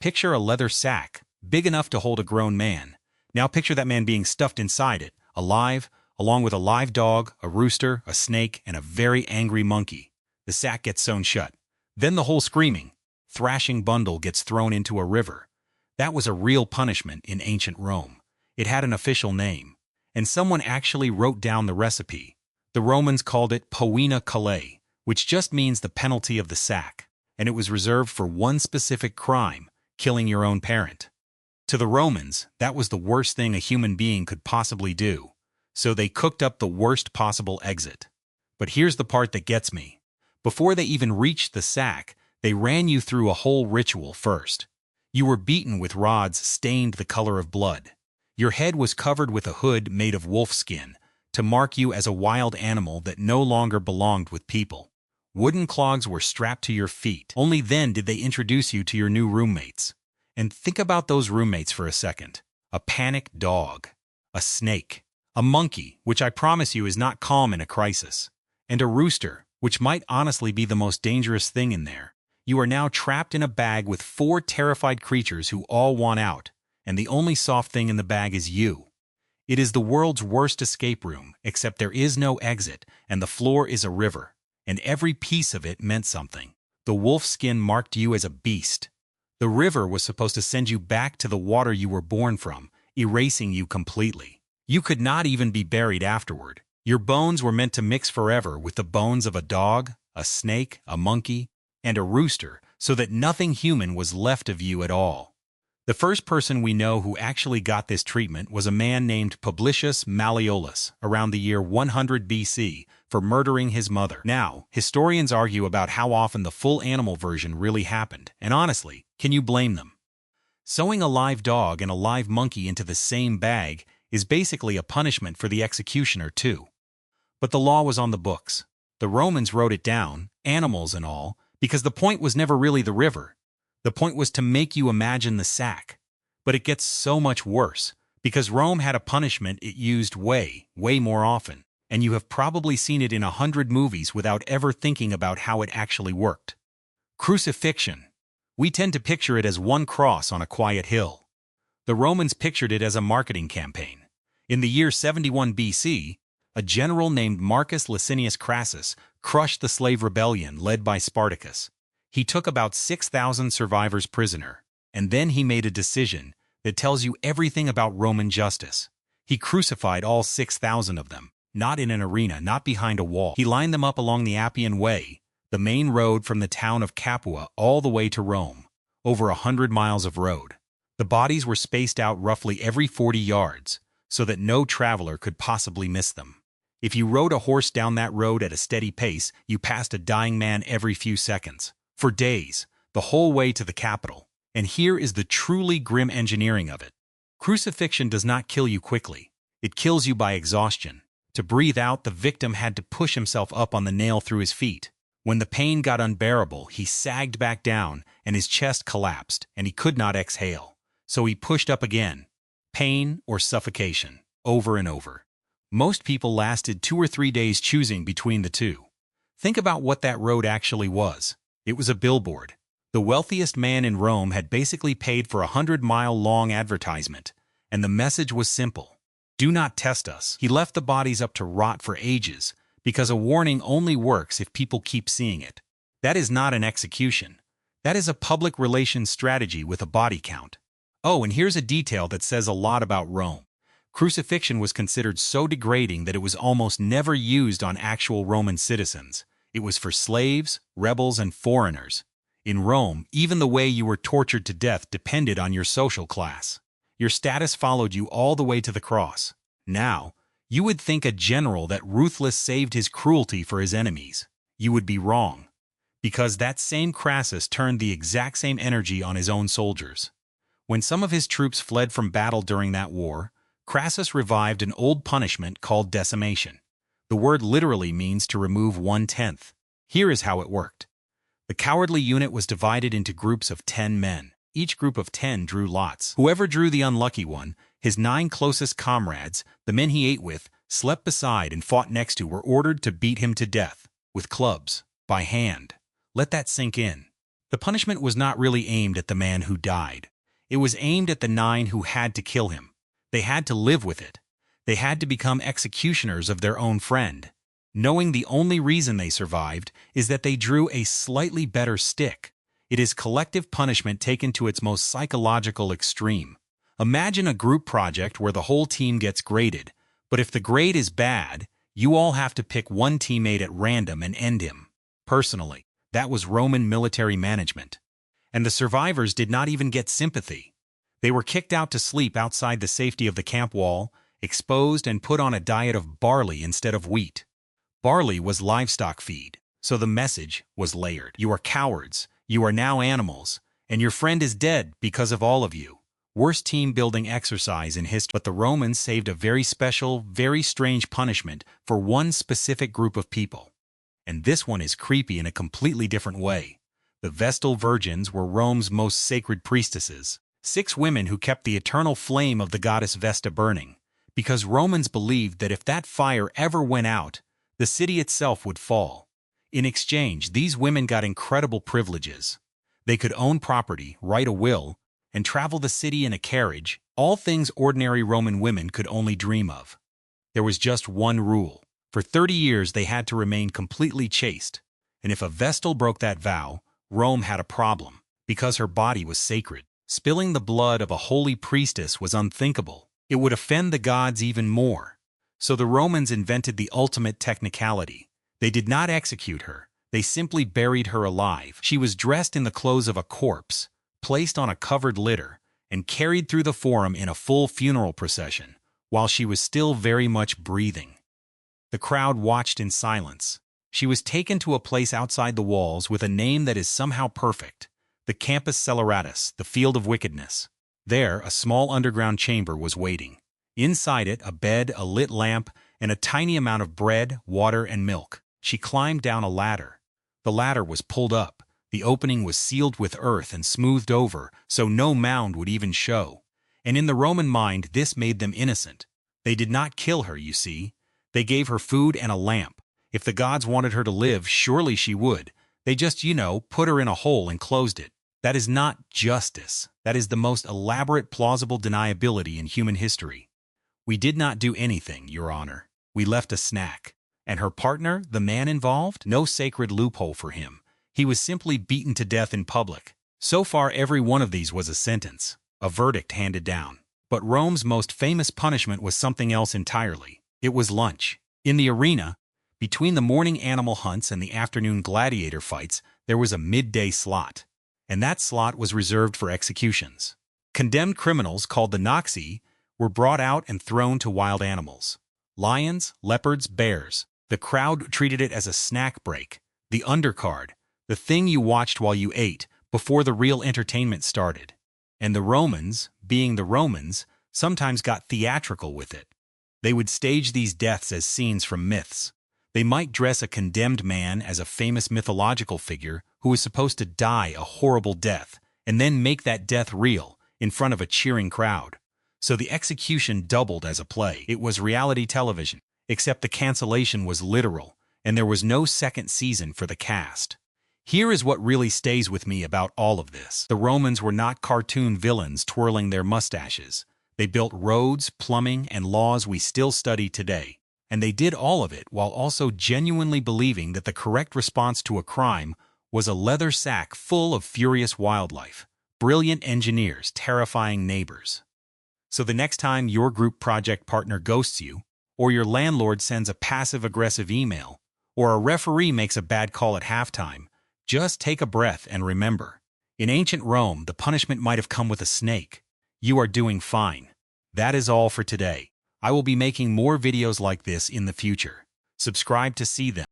Picture a leather sack, big enough to hold a grown man. Now picture that man being stuffed inside it, alive, along with a live dog, a rooster, a snake, and a very angry monkey. The sack gets sewn shut. Then the whole screaming, thrashing bundle gets thrown into a river. That was a real punishment in ancient Rome. It had an official name, and someone actually wrote down the recipe. The Romans called it poena callae, which just means the penalty of the sack, and it was reserved for one specific crime, killing your own parent. To the Romans, that was the worst thing a human being could possibly do, so they cooked up the worst possible exit. But here's the part that gets me. Before they even reached the sack, they ran you through a whole ritual first. You were beaten with rods stained the color of blood. Your head was covered with a hood made of wolf skin, to mark you as a wild animal that no longer belonged with people. Wooden clogs were strapped to your feet. Only then did they introduce you to your new roommates. And think about those roommates for a second. A panicked dog, a snake, a monkey, which I promise you is not calm in a crisis, and a rooster, which might honestly be the most dangerous thing in there. You are now trapped in a bag with 4 terrified creatures who all want out, and the only soft thing in the bag is you. It is the world's worst escape room, except there is no exit, and the floor is a river, and every piece of it meant something. The wolf skin marked you as a beast. The river was supposed to send you back to the water you were born from, erasing you completely. You could not even be buried afterward. Your bones were meant to mix forever with the bones of a dog, a snake, a monkey, and a rooster, so that nothing human was left of you at all. The first person we know who actually got this treatment was a man named Publius Malleolus, around the year 100 BC, for murdering his mother. Now, historians argue about how often the full animal version really happened, and honestly, can you blame them? Sewing a live dog and a live monkey into the same bag is basically a punishment for the executioner too. But the law was on the books. The Romans wrote it down, animals and all, because the point was never really the river. The point was to make you imagine the sack. But it gets so much worse, because Rome had a punishment it used way more often, and you have probably seen it in 100 movies without ever thinking about how it actually worked. Crucifixion. We tend to picture it as one cross on a quiet hill. The Romans pictured it as a marketing campaign. In the year 71 BC, a general named Marcus Licinius Crassus crushed the slave rebellion led by Spartacus. He took about 6,000 survivors prisoner, and then he made a decision that tells you everything about Roman justice. He crucified all 6,000 of them, not in an arena, not behind a wall. He lined them up along the Appian Way, the main road from the town of Capua all the way to Rome, over 100 miles of road. The bodies were spaced out roughly every 40 yards, so that no traveler could possibly miss them. If you rode a horse down that road at a steady pace, you passed a dying man every few seconds. For days, the whole way to the capital. And here is the truly grim engineering of it. Crucifixion does not kill you quickly. It kills you by exhaustion. To breathe out, the victim had to push himself up on the nail through his feet. When the pain got unbearable, he sagged back down, and his chest collapsed, and he could not exhale. So he pushed up again. Pain or suffocation, over and over. Most people lasted 2 or 3 days choosing between the two. Think about what that road actually was. It was a billboard. The wealthiest man in Rome had basically paid for a 100-mile-long advertisement, and the message was simple. Do not test us. He left the bodies up to rot for ages, because a warning only works if people keep seeing it. That is not an execution. That is a public relations strategy with a body count. Oh, and here's a detail that says a lot about Rome. Crucifixion was considered so degrading that it was almost never used on actual Roman citizens. It was for slaves, rebels, and foreigners. In Rome, even the way you were tortured to death depended on your social class. Your status followed you all the way to the cross. Now, you would think a general that ruthless saved his cruelty for his enemies. You would be wrong, because that same Crassus turned the exact same energy on his own soldiers. When some of his troops fled from battle during that war, Crassus revived an old punishment called decimation. The word literally means to remove 1/10. Here is how it worked. The cowardly unit was divided into groups of 10 men. Each group of 10 drew lots. Whoever drew the unlucky one, his 9 closest comrades, the men he ate with, slept beside and fought next to, were ordered to beat him to death, with clubs, by hand. Let that sink in. The punishment was not really aimed at the man who died. It was aimed at the 9 who had to kill him. They had to live with it. They had to become executioners of their own friend, knowing the only reason they survived is that they drew a slightly better stick. It is collective punishment taken to its most psychological extreme. Imagine a group project where the whole team gets graded, but if the grade is bad, you all have to pick one teammate at random and end him. Personally, that was Roman military management. And the survivors did not even get sympathy. They were kicked out to sleep outside the safety of the camp wall, exposed and put on a diet of barley instead of wheat. Barley was livestock feed, so the message was layered. You are cowards, you are now animals, and your friend is dead because of all of you. Worst team-building exercise in history, but the Romans saved a very special, very strange punishment for one specific group of people. And this one is creepy in a completely different way. The Vestal Virgins were Rome's most sacred priestesses, 6 women who kept the eternal flame of the goddess Vesta burning, because Romans believed that if that fire ever went out, the city itself would fall. In exchange, these women got incredible privileges. They could own property, write a will, and travel the city in a carriage, all things ordinary Roman women could only dream of. There was just one rule. For 30 years they had to remain completely chaste, and if a Vestal broke that vow, Rome had a problem, because her body was sacred. Spilling the blood of a holy priestess was unthinkable. It would offend the gods even more. So the Romans invented the ultimate technicality. They did not execute her. They simply buried her alive. She was dressed in the clothes of a corpse, placed on a covered litter, and carried through the forum in a full funeral procession, while she was still very much breathing. The crowd watched in silence. She was taken to a place outside the walls with a name that is somehow perfect, the Campus Celeratus, the Field of Wickedness. There, a small underground chamber was waiting. Inside it, a bed, a lit lamp, and a tiny amount of bread, water, and milk. She climbed down a ladder. The ladder was pulled up. The opening was sealed with earth and smoothed over, so no mound would even show. And in the Roman mind, this made them innocent. They did not kill her, you see. They gave her food and a lamp. If the gods wanted her to live, surely she would. They just, put her in a hole and closed it. That is not justice. That is the most elaborate plausible deniability in human history. We did not do anything, Your Honor. We left a snack. And her partner, the man involved? No sacred loophole for him. He was simply beaten to death in public. So far, every one of these was a sentence, a verdict handed down. But Rome's most famous punishment was something else entirely. It was lunch. In the arena, between the morning animal hunts and the afternoon gladiator fights, there was a midday slot. And that slot was reserved for executions. Condemned criminals, called the Noxi, were brought out and thrown to wild animals. Lions, leopards, bears. The crowd treated it as a snack break, the undercard, the thing you watched while you ate, before the real entertainment started. And the Romans, being the Romans, sometimes got theatrical with it. They would stage these deaths as scenes from myths. They might dress a condemned man as a famous mythological figure who was supposed to die a horrible death, and then make that death real, in front of a cheering crowd. So the execution doubled as a play. It was reality television, except the cancellation was literal, and there was no second season for the cast. Here is what really stays with me about all of this. The Romans were not cartoon villains twirling their mustaches. They built roads, plumbing, and laws we still study today. And they did all of it while also genuinely believing that the correct response to a crime was a leather sack full of furious wildlife, brilliant engineers, terrifying neighbors. So the next time your group project partner ghosts you, or your landlord sends a passive-aggressive email, or a referee makes a bad call at halftime, just take a breath and remember. In ancient Rome, the punishment might have come with a snake. You are doing fine. That is all for today. I will be making more videos like this in the future. Subscribe to see them.